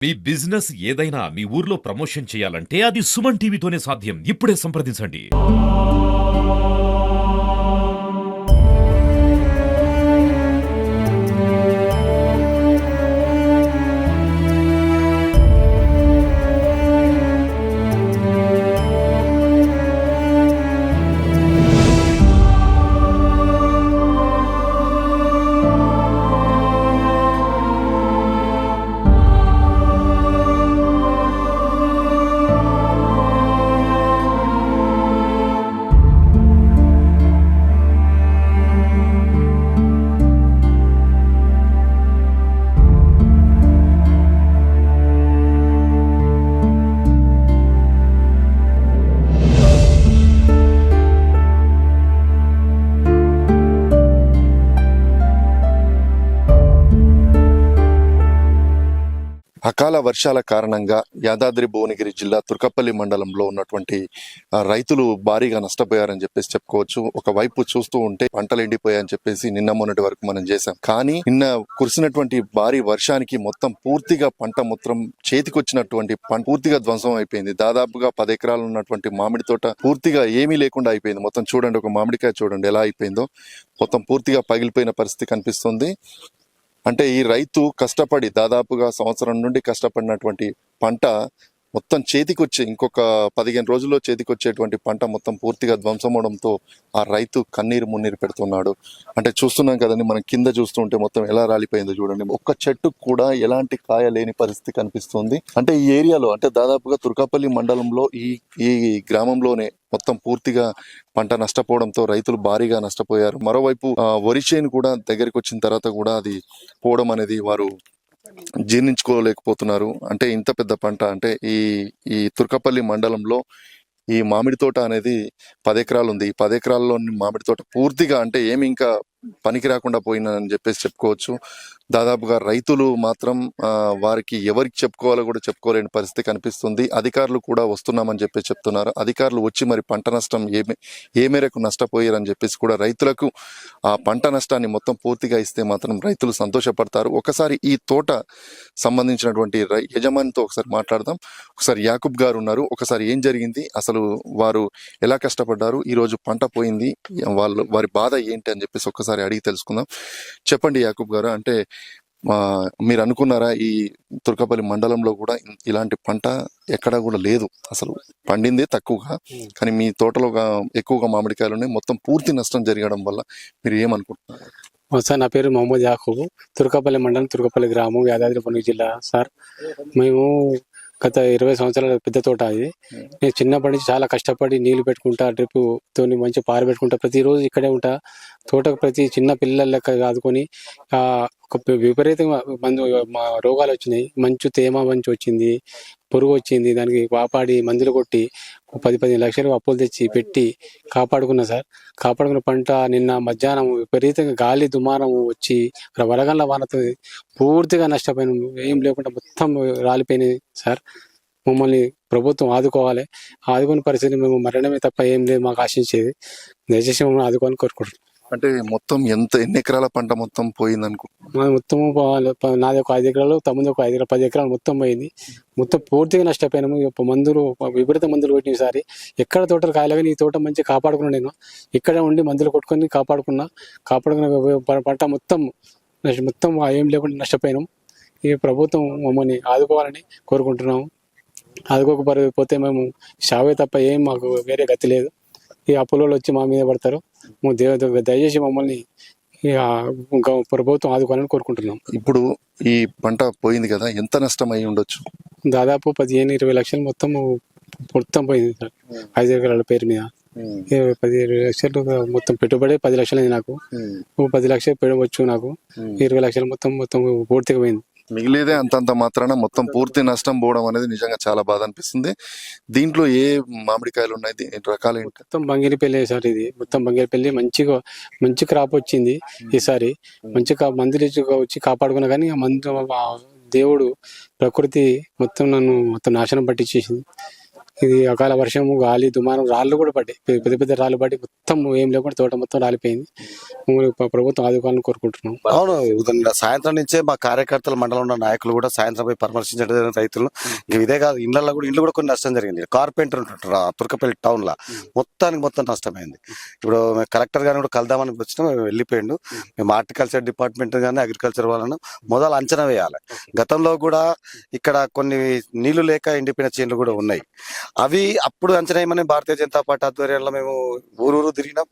మీ business ఏదైనా మీ ఊర్లో promotion చేయాలంటే అది సుమన్ టీవీతోనే సాధ్యం. ఇప్పుడే సంప్రదించండి. అకాల వర్షాల కారణంగా యాదాద్రి భువనగిరి జిల్లా తుర్కపల్లి మండలంలో ఉన్నటువంటి రైతులు భారీగా నష్టపోయారని చెప్పేసి చెప్పుకోవచ్చు. ఒకవైపు చూస్తూ ఉంటే పంటలు ఎండిపోయాయని చెప్పేసి నిన్న మొన్నటి వరకు మనం చేసాం. కానీ నిన్న కురిసినటువంటి భారీ వర్షానికి మొత్తం పూర్తిగా పంట మొత్తం చేతికొచ్చినటువంటి పూర్తిగా ధ్వంసం అయిపోయింది. దాదాపుగా 10 ఎకరాలు ఉన్నటువంటి మామిడి తోట పూర్తిగా ఏమీ లేకుండా అయిపోయింది. మొత్తం చూడండి, ఒక మామిడికాయ చూడండి ఎలా అయిపోయిందో, మొత్తం పూర్తిగా పగిలిపోయిన పరిస్థితి కనిపిస్తుంది. అంటే ఈ రైతు కష్టపడి దాదాపుగా సంవత్సరం నుండి కష్టపడినటువంటి పంట మొత్తం చేతికొచ్చే ఇంకొక 15 రోజుల్లో చేతికొచ్చేటువంటి పంట మొత్తం పూర్తిగా ధ్వంసమవడంతో ఆ రైతు కన్నీరు మున్నీరు పెడుతున్నాడు. అంటే చూస్తున్నాం కదండి, మనం కింద చూస్తుంటే మొత్తం ఎలా రాలిపోయిందో చూడండి. ఒక్క చెట్టు కూడా ఎలాంటి కాయ లేని పరిస్థితి కనిపిస్తుంది. అంటే ఈ ఏరియాలో అంటే దాదాపుగా తుర్కపల్లి మండలంలో ఈ గ్రామంలోనే మొత్తం పూర్తిగా పంట నష్టపోవడంతో రైతులు భారీగా నష్టపోయారు. మరోవైపు వరి చేను కూడా దగ్గరికి వచ్చిన తర్వాత కూడా అది పోవడం అనేది వారు జీర్ణించుకోలేకపోతున్నారు. అంటే ఇంత పెద్ద పంట అంటే ఈ తుర్కపల్లి మండలంలో ఈ మామిడి తోట అనేది 10 ఎకరాలు ఉంది. ఈ 10 ఎకరాల్లోని మామిడి తోట పూర్తిగా అంటే ఏమి ఇంకా పనికి రాకుండా పోయిందని చెప్పేసి చెప్పుకోవచ్చు. దాదాపుగా రైతులు మాత్రం వారికి ఎవరికి చెప్పుకోవాలో కూడా చెప్పుకోలేని పరిస్థితి కనిపిస్తుంది. అధికారులు కూడా వస్తున్నామని చెప్పేసి చెప్తున్నారు. అధికారులు వచ్చి మరి పంట నష్టం ఏ మేరకు నష్టపోయారని చెప్పేసి కూడా రైతులకు ఆ పంట నష్టాన్ని మొత్తం పూర్తిగా ఇస్తే మాత్రం రైతులు సంతోషపడతారు. ఒకసారి ఈ తోట సంబంధించినటువంటి యజమానితో ఒకసారి మాట్లాడదాం. ఒకసారి యాకూబ్ గారు ఉన్నారు. ఒకసారి ఏం జరిగింది, అసలు వారు ఎలా కష్టపడ్డారు, ఈ రోజు పంట పోయింది, వారి బాధ ఏంటి అని చెప్పేసి ఒకసారి అడిగి తెలుసుకుందాం. చెప్పండి యాకూబ్ గారు, అంటే మీరు అనుకున్నారా ఈ తుర్కపల్లి మండలంలో కూడా ఇలాంటి పంట ఎక్కడా కూడా లేదు, అసలు పండిందే తక్కువగా, కానీ మీ తోటలో ఎక్కువగా మామిడికాయలు ఉన్నాయి, మొత్తం పూర్తి నష్టం జరగడం వల్ల మీరు ఏమనుకుంటున్నారు? సార్, నా పేరు మొహమ్మద్ యాకూబ్, తుర్కపల్లి మండలం, తుర్కపల్లి గ్రామం, యాదాద్రి భువనగిరి జిల్లా. సార్, మేము గత 20 సంవత్సరాల పెద్ద తోట అది. నేను చిన్నప్పటి నుంచి చాలా కష్టపడి నీళ్లు పెట్టుకుంటా, డ్రిప్ తోని మంచి పారు పెట్టుకుంటా, ప్రతిరోజు ఇక్కడే ఉంటా. తోటకు ప్రతి చిన్న పిల్లల లెక్క ఆదుకొని ఒక విపరీతంగా మా రోగాలు వచ్చినాయి. తేమ మంచు వచ్చింది, పురుగు వచ్చింది, దానికి కాపాడి మందులు కొట్టి 10-15 లక్షలు అప్పులు తెచ్చి పెట్టి కాపాడుకున్నా సార్. కాపాడుకున్న పంట నిన్న మధ్యాహ్నం విపరీతంగా గాలి దుమారం వచ్చి వడగండ్ల వానతో పూర్తిగా నష్టపోయిన, ఏం లేకుండా మొత్తం రాలిపోయినాయి సార్. మమ్మల్ని ప్రభుత్వం ఆదుకోవాలి. ఆదుకునే పరిస్థితి మేము మరణమే తప్ప ఏం లేదు మాకు ఆశించేది. దయచేసి మమ్మల్ని ఆదుకోవాలని కోరుకుంటున్నాం. అంటే మొత్తం ఎన్ని ఎకరాల పంట మొత్తం పోయింది అనుకో? మొత్తము నాది ఒక 5 ఎకరాలు, తమ్ముది ఒక 5 ఎకరాలు, 10 ఎకరాలు మొత్తం పోయింది. మొత్తం పూర్తిగా నష్టపోయినాము. మందులు విపరీత మందులు కొట్టిన సారి ఎక్కడ తోటలు కాయలేగా ఈ తోట మంచిగా కాపాడుకున్నా. నేను ఇక్కడే ఉండి మందులు కొట్టుకొని కాపాడుకున్న పంట మొత్తం ఏం లేకుండా నష్టపోయినాం. ఈ ప్రభుత్వం మమ్మల్ని ఆదుకోవాలని కోరుకుంటున్నాము. ఆదుకోకపోతే మేము షావే తప్ప ఏం మాకు వేరే గతి లేదు. ఈ అప్పుల వచ్చి మా మీద పడతారు. దయచేసి మమ్మల్ని ప్రభుత్వం ఆదుకోవాలని కోరుకుంటున్నాం. ఇప్పుడు ఈ పంట పోయింది కదా, ఎంత నష్టం అయి ఉండొచ్చు? దాదాపు 15-20 లక్షలు మొత్తం పోయింది సార్. 5 ఎకరాల పేరు మీద 10-20 లక్షలు మొత్తం పెట్టుబడి 10 లక్షలు నాకు. 10 లక్షలు వచ్చు నాకు. 20 లక్షలు మొత్తం పూర్తిగా పోయింది. మిగిలేదే అంతంత మాత్రాన మొత్తం పూర్తి నష్టం పోవడం అనేది నిజంగా చాలా బాధ అనిపిస్తుంది. దీంట్లో ఏ మామిడికాయలు ఉన్నాయి, రకాలు ఏంటి? మొత్తం బంగిరిపల్లి సార్. ఇది మొత్తం బంగిరిపల్లి మంచి క్రాప్ వచ్చింది ఈసారి. మంచిగా మందులు వచ్చి కాపాడుకున్నా, కానీ దేవుడు ప్రకృతి మొత్తం నన్ను నాశనం పట్టించేసింది. ఇది అకాల వర్షము గాలి దుమారం రాళ్ళు కూడా పడ్డాయి, పెద్ద పెద్ద రాళ్ళు పడి మొత్తం ఏం లేకుండా తోట మొత్తం రాలిపోయింది. మమ్మల్ని ప్రభుత్వం ఆదుకోవాలని కోరుకుంటున్నాం. అవును, ఉదయం సాయంత్రం నుంచే మా కార్యకర్తలు మండలంలో ఉన్న నాయకులు కూడా సాయంత్రం పోయి పరామర్శించడం రైతులు. ఇంక ఇదే కాదు, ఇండ్లు కూడా కొన్ని నష్టం జరిగింది. కార్పెంటర్ ఉంటుంటారు తుర్కపల్లి టౌన్ లో, మొత్తం నష్టమైంది. ఇప్పుడు కలెక్టర్ గారిని కూడా కలుద్దామని వచ్చినా మేము వెళ్ళిపోయిండు. మేము హార్టికల్చర్ డిపార్ట్మెంట్ కానీ అగ్రికల్చర్ వాళ్ళను మొదలు అంచనా వేయాలి. గతంలో కూడా ఇక్కడ కొన్ని నీళ్లు లేక ఎండిపోయిన చేనులు కూడా ఉన్నాయి. అవి అప్పుడు అంచనా వేయమని భారతీయ జనతా పార్టీ ఆధ్వర్యంలో మేము ఊరూరు తిరిగినాం.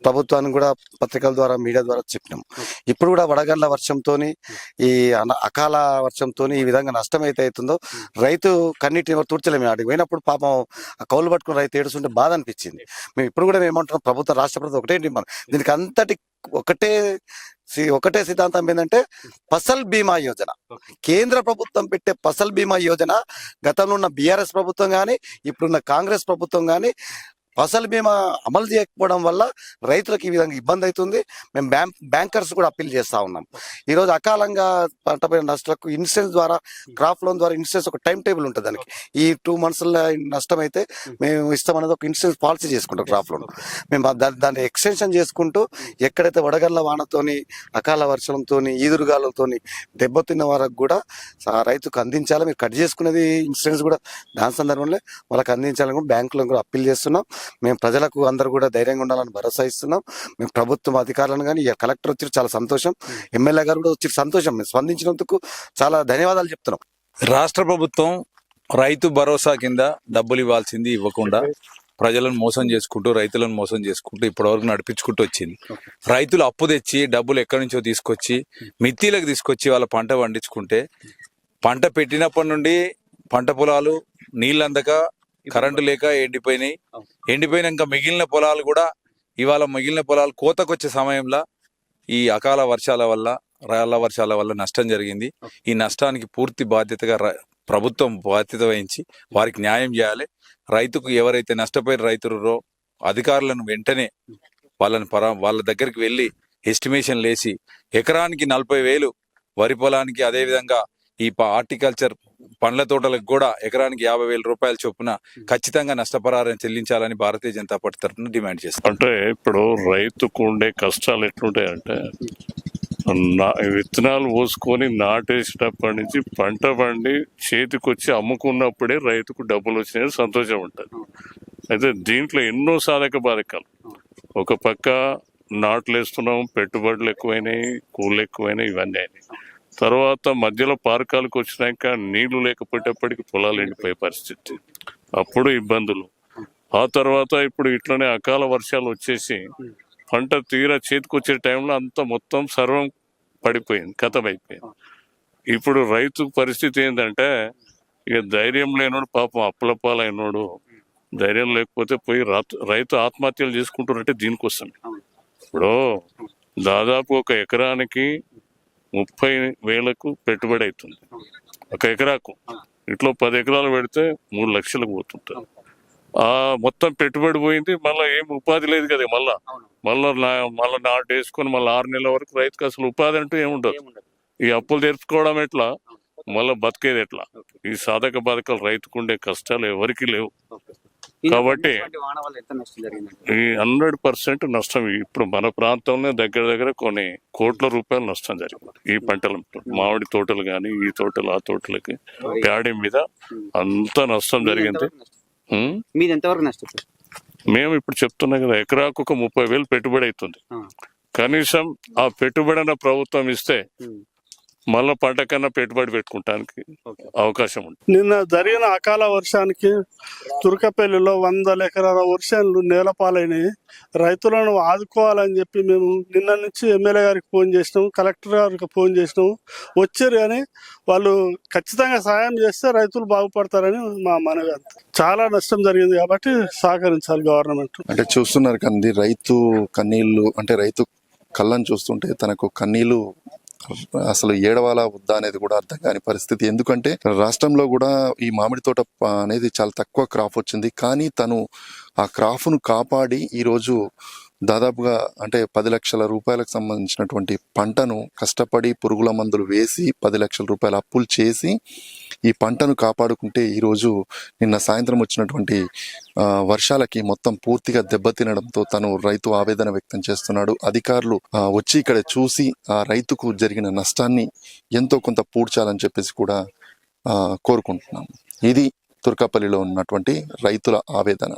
ప్రభుత్వానికి కూడా పత్రికల ద్వారా మీడియా ద్వారా చెప్పినాం. ఇప్పుడు కూడా వడగండ్ల వర్షంతో ఈ అకాల వర్షంతో ఈ విధంగా నష్టం అయితే అవుతుందో రైతు కన్నీటిని తుడ్చలేము. అడిగి పోయినప్పుడు పాపం ఆ కౌలు పట్టుకుని రైతు ఏడుస్తుంటే బాధ అనిపించింది. మేము ఇప్పుడు కూడా మేము ఏమంటున్నాం, ప్రభుత్వం రాష్ట్ర ప్రభుత్వం ఒకటే డిమాండ్, దీనికి అంతటి ఒకటే సిద్ధాంతం ఏంటంటే ఫసల్ బీమా యోజన. కేంద్ర ప్రభుత్వం పెట్టే ఫసల్ బీమా యోజన గతంలో ఉన్న బీఆర్ఎస్ ప్రభుత్వం కానీ ఇప్పుడున్న కాంగ్రెస్ ప్రభుత్వం కానీ ఫసల్ బీమా అమలు చేయకపోవడం వల్ల రైతులకు ఈ విధంగా ఇబ్బంది అవుతుంది. మేము బ్యాంకర్స్ కూడా అప్పీల్ చేస్తా ఉన్నాం. ఈరోజు అకాలంగా పంటపోయిన నష్టాలకు ఇన్సూరెన్స్ ద్వారా, క్రాప్ లోన్ ద్వారా ఇన్సూరెన్స్ ఒక టైం టేబుల్ ఉంటుంది. దానికి ఈ 2 months నష్టం అయితే మేము ఇస్తామనేది ఒక ఇన్సూరెన్స్ పాలసీ చేసుకుంటాం. క్రాప్ లోన్ మేము దాన్ని ఎక్స్టెన్షన్ చేసుకుంటూ ఎక్కడైతే వడగళ్ల వానతోని, అకాల వర్షంతో, ఈదురుగాలతో దెబ్బతిన్న వరకు కూడా రైతుకు అందించాలి. మీరు కట్ చేసుకునేది ఇన్సూరెన్స్ కూడా దాని సందర్భంలో వాళ్ళకి అందించాలని కూడా బ్యాంకులను కూడా అప్పీల్ చేస్తున్నాం. మేము ప్రజలకు అందరూ కూడా ధైర్యంగా ఉండాలని భరోసా ఇస్తున్నాం. మేము ప్రభుత్వం అధికారులను కానీ కలెక్టర్ వచ్చి చాలా సంతోషం, ఎమ్మెల్యే గారు కూడా వచ్చి సంతోషం. మేము స్పందించినందుకు చాలా ధన్యవాదాలు చెప్తున్నాం. రాష్ట్ర ప్రభుత్వం రైతు భరోసా కింద డబ్బులు ఇవ్వాల్సింది ఇవ్వకుండా ప్రజలను మోసం చేసుకుంటూ, రైతులను మోసం చేసుకుంటూ ఇప్పటివరకు నడిపించుకుంటూ వచ్చింది. రైతులు అప్పు తెచ్చి డబ్బులు ఎక్కడి నుంచో తీసుకొచ్చి మిత్తిలకు తీసుకొచ్చి వాళ్ళ పంట పండించుకుంటే, పంట పెట్టినప్పటి నుండి పంట పొలాలు నీళ్ళందక, కరెంటు లేక ఎండిపోయినాక మిగిలిన పొలాలు కూడా ఇవాళ మిగిలిన పొలాలు కోతకొచ్చే సమయంలో ఈ అకాల వర్షాల వల్ల, రాళ్ల వర్షాల వల్ల నష్టం జరిగింది. ఈ నష్టానికి పూర్తి బాధ్యతగా ప్రభుత్వం బాధ్యత వహించి వారికి న్యాయం చేయాలి. రైతుకు ఎవరైతే నష్టపోయిన రైతులరో అధికారులను వెంటనే వాళ్ళ దగ్గరికి వెళ్ళి ఎస్టిమేషన్ లేసి ఎకరానికి 40,000 వరి పొలానికి, అదేవిధంగా ఈ హార్టికల్చర్ పండ్ల తోటలకు కూడా ఎకరానికి 50,000 రూపాయల చొప్పున ఖచ్చితంగా నష్టపరిహారం చెల్లించాలని భారతీయ జనతా పార్టీ తరఫున డిమాండ్ చేస్తాం. అంటే ఇప్పుడు రైతుకు ఉండే కష్టాలు ఎట్లుంటాయంటే, విత్తనాలు పోసుకొని నాటేసినప్పటి నుంచి పంట పండి చేతికొచ్చి అమ్ముకున్నప్పుడే రైతుకు డబ్బులు వచ్చినాయి, సంతోషం ఉంటుంది. అయితే దీంట్లో ఎన్నో సాధక బాధకాలు. ఒక పక్క నాట్లు వేస్తున్నాం, పెట్టుబడులు ఎక్కువైనాయి, కూళ్ళు ఎక్కువైనాయి, ఇవన్నీ అయినాయి. తర్వాత మధ్యలో పార్కాలకు వచ్చినాక నీళ్లు లేకపోయేటప్పటికి పొలాలు ఎండిపోయే పరిస్థితి, అప్పుడు ఇబ్బందులు. ఆ తర్వాత ఇప్పుడు ఇట్లనే అకాల వర్షాలు వచ్చేసి పంట తీరా చేతికొచ్చే టైంలో అంతా మొత్తం సర్వం పడిపోయింది, కథమైపోయింది. ఇప్పుడు రైతు పరిస్థితి ఏంటంటే, ఇక ధైర్యం లేనోడు పాపం అప్పుల పాలైనోడు, ధైర్యం లేకపోతే పోయి రైతు ఆత్మహత్యలు చేసుకుంటున్నట్టే దీనికోసం. ఇప్పుడు దాదాపు ఒక ఎకరానికి 30,000కు పెట్టుబడి అవుతుంది. ఒక ఎకరాకు ఇట్లా 10 ఎకరాలు పెడితే 3 లక్షలకు పోతుంటారు. ఆ మొత్తం పెట్టుబడి పోయింది, మళ్ళీ ఏం ఉపాధి లేదు కదా. మళ్ళీ నాటు వేసుకొని మళ్ళీ 6 నెలల వరకు రైతుకు అసలు ఉపాధి అంటూ ఏముండదు. ఈ అప్పులు తెరుచుకోవడం ఎట్లా, మళ్ళీ బతికేది ఎట్లా? ఈ సాధక బాధకాలు రైతుకుండే కష్టాలు ఎవరికి లేవు. కాబట్టి ఈ 100% నష్టం. ఇప్పుడు మన ప్రాంతంలో దగ్గర కొన్ని కోట్ల రూపాయలు నష్టం జరిగింది ఈ పంటల. మామిడి తోటలు కానీ, ఈ తోటలు, ఆ తోటలకి ప్యాడీ మీద అంత నష్టం జరిగింది. మేము ఇప్పుడు చెప్తున్నాం కదా, ఎకరాకు ఒక 30,000 పెట్టుబడి అవుతుంది. కనీసం ఆ పెట్టుబడి ప్రభుత్వం ఇస్తే మళ్ళీ పంట కన్నా పెట్టుబడి పెట్టుకుంటానికి అవకాశం ఉంది. నిన్న జరిగిన అకాల వర్షానికి తుర్కపల్లిలో 100 ఎకరాల వర్షాలు నేలపాలైనవి. రైతులను ఆదుకోవాలని చెప్పి మేము నిన్న నుంచి ఎమ్మెల్యే గారికి ఫోన్ చేసినాము, కలెక్టర్ గారికి ఫోన్ చేసినాము. వచ్చారు కానీ వాళ్ళు ఖచ్చితంగా సాయం చేస్తే రైతులు బాగుపడతారని మా మనవి. చాలా నష్టం జరిగింది కాబట్టి సహకరించాలి గవర్నమెంట్. అంటే చూస్తున్నారు కంది రైతు కన్నీళ్లు, అంటే రైతు కళ్ళని చూస్తుంటే తనకు కన్నీళ్లు అసలు ఏడవాలా వద్దా అనేది కూడా అర్థం కాని పరిస్థితి. ఎందుకంటే రాష్ట్రంలో కూడా ఈ మామిడి తోట అనేది చాలా తక్కువ క్రాప్ వచ్చింది, కానీ తను ఆ క్రాప్ను కాపాడి ఈరోజు దాదాపుగా అంటే 10 లక్షల రూపాయలకు సంబంధించినటువంటి పంటను కష్టపడి పురుగుల మందులు వేసి 10 లక్షల రూపాయల అప్పులు చేసి ఈ పంటను కాపాడుకుంటే ఈరోజు నిన్న సాయంత్రం వచ్చినటువంటి వర్షాలకి మొత్తం పూర్తిగా దెబ్బతినడంతో తను రైతు ఆవేదన వ్యక్తం చేస్తున్నాడు. అధికారులు వచ్చి ఇక్కడ చూసి ఆ రైతుకు జరిగిన నష్టాన్ని ఎంతో కొంత పూడ్చాలని చెప్పేసి కూడా కోరుకుంటున్నాం. ఇది తుర్కపల్లిలో ఉన్నటువంటి రైతుల ఆవేదన.